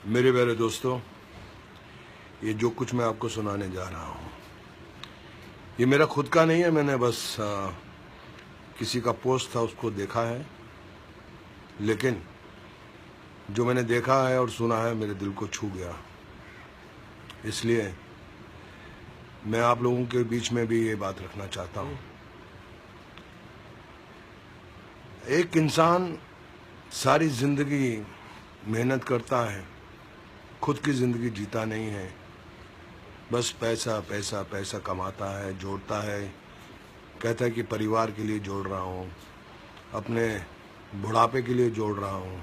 मेरे प्यारे दोस्तों, ये जो कुछ मैं आपको सुनाने जा रहा हूँ ये मेरा खुद का नहीं है। मैंने बस किसी का पोस्ट था उसको देखा है, लेकिन जो मैंने देखा है और सुना है मेरे दिल को छू गया। इसलिए मैं आप लोगों के बीच में भी ये बात रखना चाहता हूँ। एक इंसान सारी जिंदगी मेहनत करता है, खुद की जिंदगी जीता नहीं है, बस पैसा पैसा पैसा कमाता है, जोड़ता है, कहता है कि परिवार के लिए जोड़ रहा हूँ, अपने बुढ़ापे के लिए जोड़ रहा हूँ,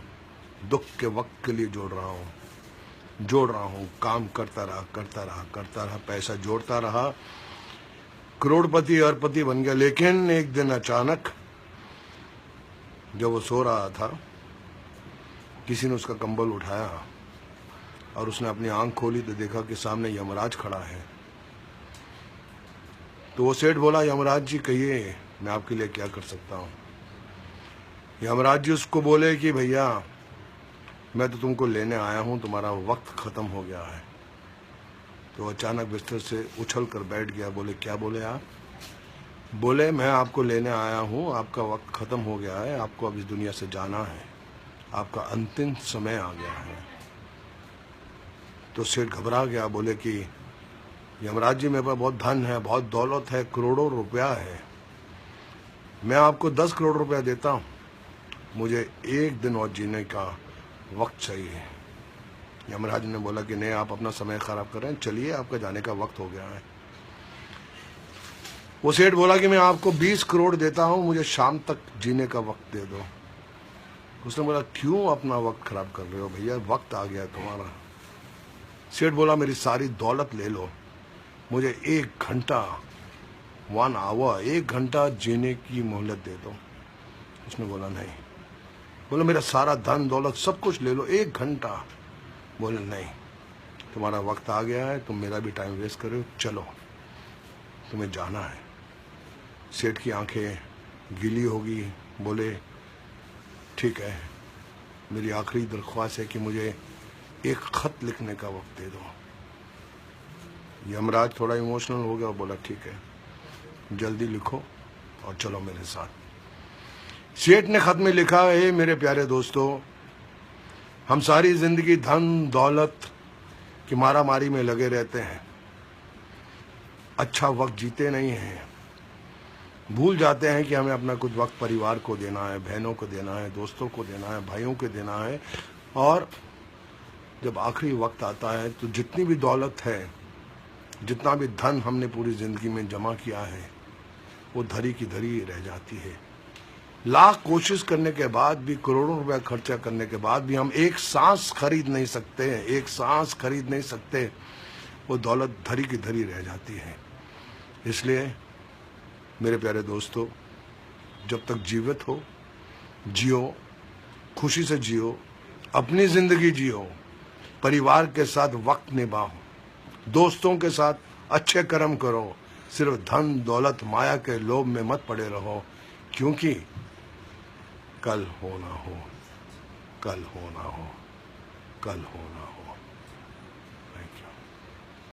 दुख के वक्त के लिए जोड़ रहा हूँ, काम करता रहा, पैसा जोड़ता रहा, करोड़पति अरबपति बन गया। लेकिन एक दिन अचानक जब वो सो रहा था, किसी ने उसका कंबल उठाया और उसने अपनी आंख खोली तो देखा कि सामने यमराज खड़ा है। तो वो सेठ बोला, यमराज जी कहिए मैं आपके लिए क्या कर सकता हूँ। यमराज जी उसको बोले कि भैया मैं तो तुमको लेने आया हूँ, तुम्हारा वक्त खत्म हो गया है। तो अचानक बिस्तर से उछल कर बैठ गया। बोले क्या बोले आप? बोले मैं आपको लेने आया हूँ, आपका वक्त खत्म हो गया है, आपको अब इस दुनिया से जाना है, आपका अंतिम समय आ गया है। तो सेठ घबरा गया। बोले कि यमराज जी मेरे पास बहुत धन है, बहुत दौलत है, करोड़ों रुपया है, मैं आपको 10 करोड़ रुपया देता हूँ, मुझे एक दिन और जीने का वक्त चाहिए। यमराज ने बोला कि नहीं, आप अपना समय खराब कर रहे हैं, चलिए आपका जाने का वक्त हो गया है। वो सेठ बोला कि मैं आपको 20 करोड़ देता हूँ, मुझे शाम तक जीने का वक्त दे दो। उसने बोला क्यों अपना वक्त खराब कर रहे हो भैया, वक्त आ गया तुम्हारा। सेठ बोला मेरी सारी दौलत ले लो, मुझे 1 घंटा 1 आवर 1 घंटा जीने की मोहलत दे दो। उसने बोला नहीं। बोला मेरा सारा धन दौलत सब कुछ ले लो, 1 घंटा। बोले नहीं, तुम्हारा वक्त आ गया है, तुम मेरा भी टाइम वेस्ट कर रहे हो, चलो तुम्हें जाना है। सेठ की आंखें गीली होगी। बोले ठीक है, मेरी आखिरी दरख्वास्त है कि मुझे एक खत लिखने का वक्त दे दो। यमराज थोड़ा इमोशनल हो गया और बोला ठीक है, जल्दी लिखो और चलो मेरे साथ। सेठ ने खत में लिखा, हे मेरे प्यारे दोस्तों, हम सारी जिंदगी धन दौलत की मारामारी में लगे रहते हैं, अच्छा वक्त जीते नहीं हैं, भूल जाते हैं कि हमें अपना कुछ वक्त परिवार को देना है, बहनों को देना है, दोस्तों को देना है, भाइयों को देना है। और जब आखिरी वक्त आता है तो जितनी भी दौलत है, जितना भी धन हमने पूरी जिंदगी में जमा किया है, वो धरी की धरी रह जाती है। लाख कोशिश करने के बाद भी, करोड़ों रुपया खर्चा करने के बाद भी हम एक सांस खरीद नहीं सकते हैं, एक सांस खरीद नहीं सकते, वो दौलत धरी की धरी रह जाती है। इसलिए मेरे प्यारे दोस्तों, जब तक जीवित हो जियो, खुशी से जियो, अपनी जिंदगी जियो, परिवार के साथ वक्त निभाओ, दोस्तों के साथ अच्छे कर्म करो, सिर्फ धन दौलत माया के लोभ में मत पड़े रहो, क्योंकि कल होना हो, कल होना हो, कल होना हो।